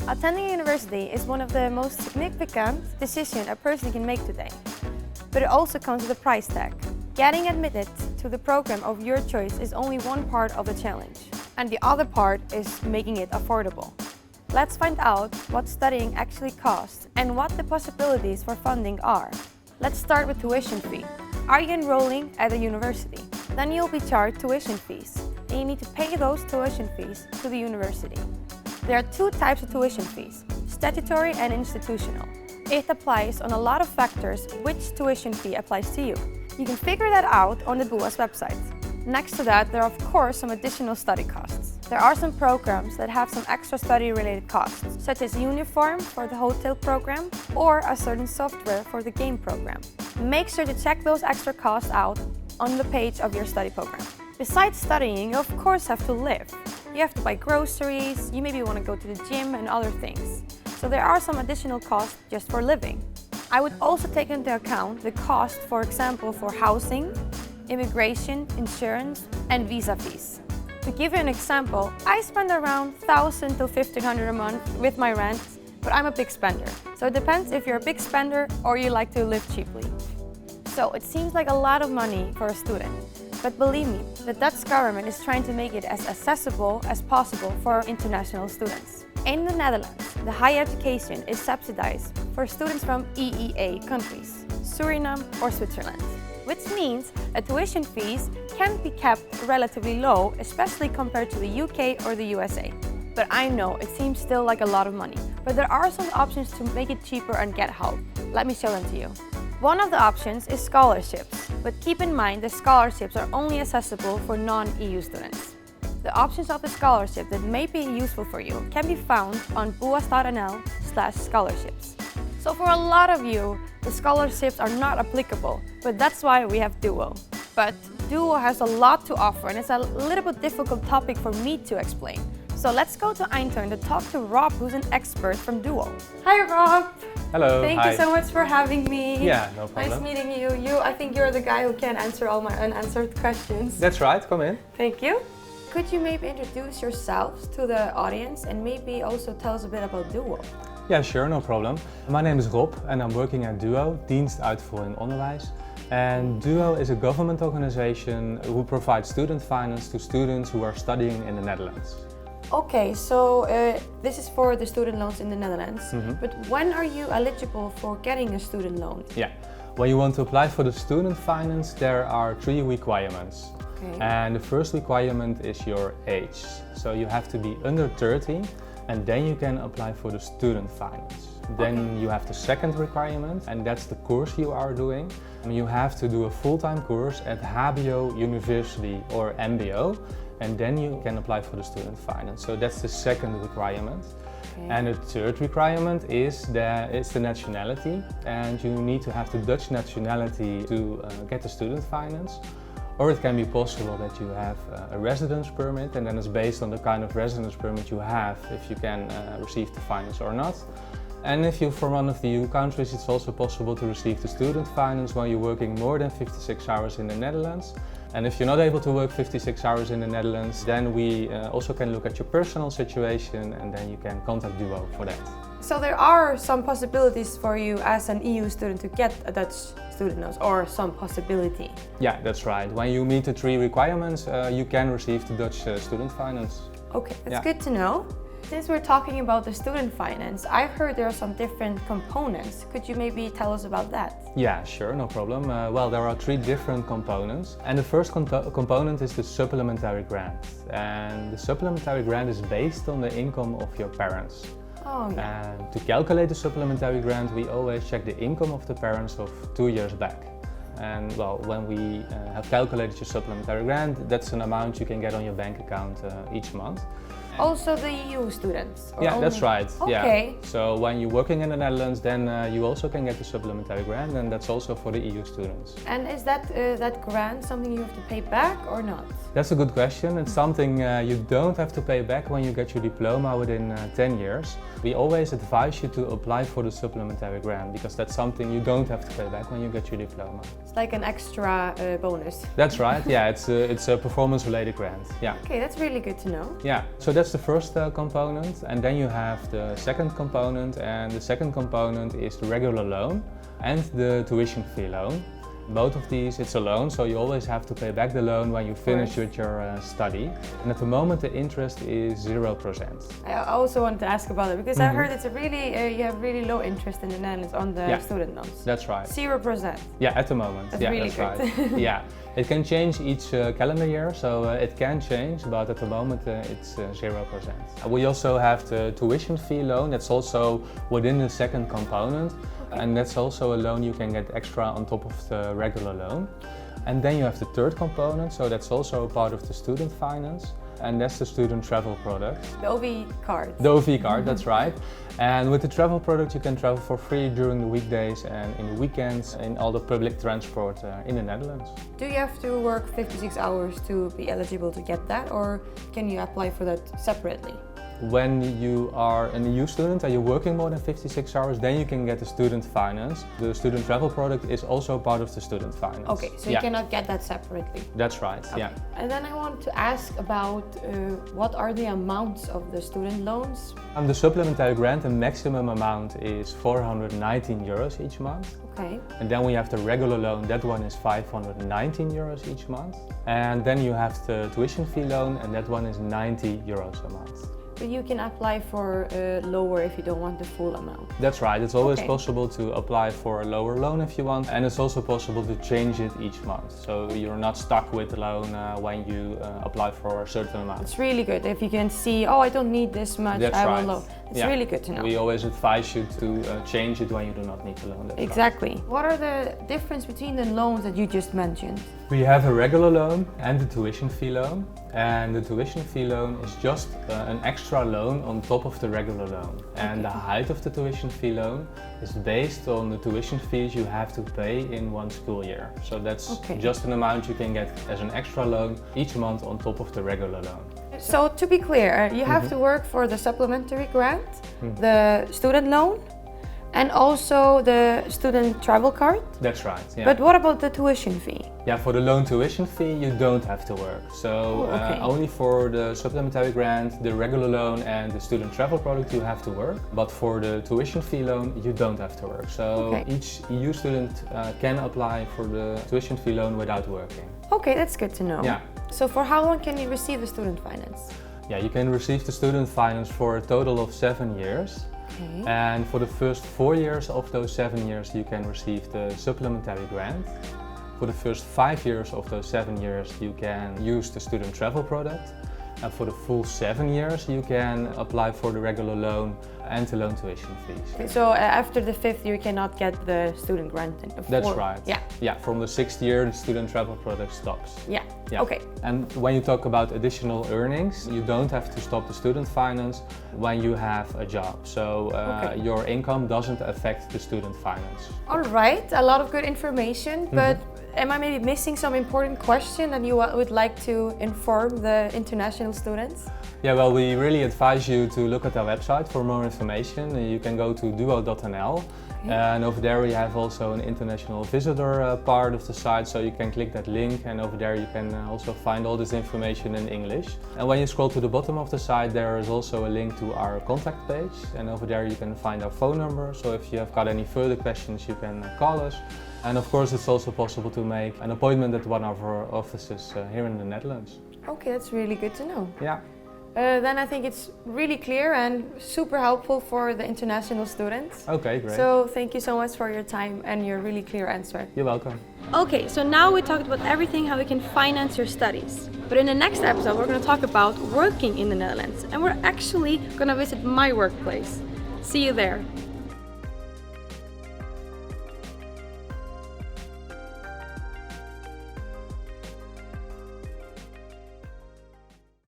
Attending a university is one of the most significant decisions a person can make today. But it also comes with a price tag. Getting admitted to the program of your choice is only one part of the challenge. And the other part is making it affordable. Let's find out what studying actually costs and what the possibilities for funding are. Let's start with tuition fee. Are you enrolling at a university? Then you'll be charged tuition fees, and you need to pay those tuition fees to the university. There are two types of tuition fees, statutory and institutional. It applies on a lot of factors which tuition fee applies to you. You can figure that out on the BUA's website. Next to that, there are of course some additional study costs. There are some programs that have some extra study-related costs, such as uniform for the hotel program or a certain software for the game program. Make sure to check those extra costs out on the page of your study program. Besides studying, you of course have to live. You have to buy groceries, you maybe want to go to the gym and other things. So there are some additional costs just for living. I would also take into account the cost, for example, for housing, immigration, insurance, and visa fees. To give you an example, I spend around 1,000 to 1,500 a month with my rent, but I'm a big spender. So it depends if you're a big spender or you like to live cheaply. So it seems like a lot of money for a student. But believe me, the Dutch government is trying to make it as accessible as possible for international students. In the Netherlands, the higher education is subsidized for students from EEA countries, Suriname or Switzerland, which means that tuition fees can be kept relatively low, especially compared to the UK or the USA. But I know it seems still like a lot of money, but there are some options to make it cheaper and get help. Let me show them to you. One of the options is scholarships, but keep in mind that scholarships are only accessible for non-EU students. The options of the scholarship that may be useful for you can be found on buas.nl/scholarships. So for a lot of you, the scholarships are not applicable, but that's why we have Duo. But Duo has a lot to offer and it's a little bit difficult topic for me to explain. So let's go to Eindhoven to talk to Rob, who's an expert from Duo. Hi Rob! Hello, Thank you so much for having me. Yeah, no problem. Nice meeting you. I think you're the guy who can answer all my unanswered questions. That's right, come in. Thank you. Could you maybe introduce yourselves to the audience and maybe also tell us a bit about Duo? Yeah, sure, no problem. My name is Rob and I'm working at Duo, Dienstuitvoering Onderwijs. And Duo is a government organization who provides student finance to students who are studying in the Netherlands. Okay, so this is for the student loans in the Netherlands, but when are you eligible for getting a student loan? Yeah, when you want to apply for the student finance, there are 3 requirements. Okay. And the first requirement is your age. So you have to be under 30 and then you can apply for the student finance. Then you have the second requirement and that's the course you are doing. You have to do a full-time course at HBO, university or MBO. And then you can apply for the student finance. So that's the second requirement. Okay. And the third requirement is the nationality. And you need to have the Dutch nationality to get the student finance. Or it can be possible that you have a residence permit, and then it's based on the kind of residence permit you have if you can receive the finance or not. And if you're from one of the EU countries, it's also possible to receive the student finance when you're working more than 56 hours in the Netherlands. And if you're not able to work 56 hours in the Netherlands, then we also can look at your personal situation and then you can contact Duo for that. So there are some possibilities for you as an EU student to get a Dutch student loan, or some possibility? Yeah, that's right. When you meet the 3 requirements, you can receive the Dutch student finance. Okay, that's good to know. Since we're talking about the student finance, I've heard there are some different components. Could you maybe tell us about that? Yeah, sure, no problem. Well, there are 3 different components. And the first component is the supplementary grant. And the supplementary grant is based on the income of your parents. Oh, yeah. And to calculate the supplementary grant, we always check the income of the parents of 2 years back. And well, when we have calculated your supplementary grant, that's an amount you can get on your bank account each month. Also the EU students? Yeah, only? That's right. Okay. Yeah. So when you're working in the Netherlands, then you also can get the supplementary grant, and that's also for the EU students. And is that grant something you have to pay back or not? That's a good question. It's something you don't have to pay back when you get your diploma within 10 years. We always advise you to apply for the supplementary grant because that's something you don't have to pay back when you get your diploma. It's like an extra bonus. That's right. Yeah, it's a performance-related grant. Yeah. Okay, that's really good to know. Yeah. So that's that's the first component, and then you have the second component, and the second component is the regular loan and the tuition fee loan. Both of these, it's a loan, so you always have to pay back the loan when you finish with your study. And at the moment, the interest is 0%. I also wanted to ask about it because I heard it's a really, you have really low interest in the Netherlands on the student loans. That's right. 0%. Yeah, at the moment. That's really that's good. right. Yeah, it can change each calendar year, so it can change, but at the moment it's 0%. We also have the tuition fee loan. That's also within the second component. And that's also a loan you can get extra on top of the regular loan. And then you have the third component, so that's also a part of the student finance, and that's the student travel product. The OV card. The OV card, that's right. And with the travel product you can travel for free during the weekdays and in the weekends in all the public transport in the Netherlands. Do you have to work 56 hours to be eligible to get that, or can you apply for that separately? When you are an EU student and you're working more than 56 hours, then you can get the student finance. The student travel product is also part of the student finance. Okay, so you cannot get that separately. That's right, Okay. And then I want to ask about what are the amounts of the student loans? The supplementary grant, the maximum amount is 419 euros each month. Okay. And then we have the regular loan, that one is 519 euros each month. And then you have the tuition fee loan, and that one is 90 euros a month. But you can apply for lower if you don't want the full amount. That's right, it's always possible to apply for a lower loan if you want, and it's also possible to change it each month. So you're not stuck with the loan when you apply for a certain amount. It's really good if you can see, oh, I don't need this much, That's I right. will loan. It's really good to know. We always advise you to change it when you do not need the loan. That's exactly. Right. What are the difference between the loans that you just mentioned? We have a regular loan and the tuition fee loan. And the tuition fee loan is just an extra loan on top of the regular loan. And the height of the tuition fee loan is based on the tuition fees you have to pay in one school year. So that's just an amount you can get as an extra loan each month on top of the regular loan. So to be clear, you have to work for the supplementary grant, the student loan, and also the student travel card? That's right, yeah. But what about the tuition fee? Yeah, for the loan tuition fee you don't have to work. So only for the supplementary grant, the regular loan and the student travel product you have to work. But for the tuition fee loan you don't have to work. So each EU student can apply for the tuition fee loan without working. Okay, that's good to know. Yeah. So for how long can you receive the student finance? Yeah, you can receive the student finance for a total of 7 years. And for the first 4 years of those 7 years you can receive the supplementary grant. For the first 5 years of those 7 years you can use the student travel product. And for the full 7 years you can apply for the regular loan and the loan tuition fees. Okay, so after the 5th year you cannot get the student grant? That's right. Yeah. Yeah, from the 6th year the student travel product stops. Yeah. Okay. And when you talk about additional earnings, you don't have to stop the student finance when you have a job. So your income doesn't affect the student finance. All right, a lot of good information, but am I maybe missing some important question that you would like to inform the international students? Yeah, well, we really advise you to look at our website for more information. You can go to duo.nl. And over there we have also an international visitor part of the site, so you can click that link, and over there you can also find all this information in English. And when you scroll to the bottom of the site, there is also a link to our contact page, and over there you can find our phone number, so if you have got any further questions you can call us. And of course it's also possible to make an appointment at one of our offices here in the Netherlands. Okay, that's really good to know. Yeah. Then I think it's really clear and super helpful for the international students. Okay, great. So thank you so much for your time and your really clear answer. You're welcome. Okay, so now we talked about everything, how we can finance your studies. But in the next episode we're going to talk about working in the Netherlands, and we're actually going to visit my workplace. See you there.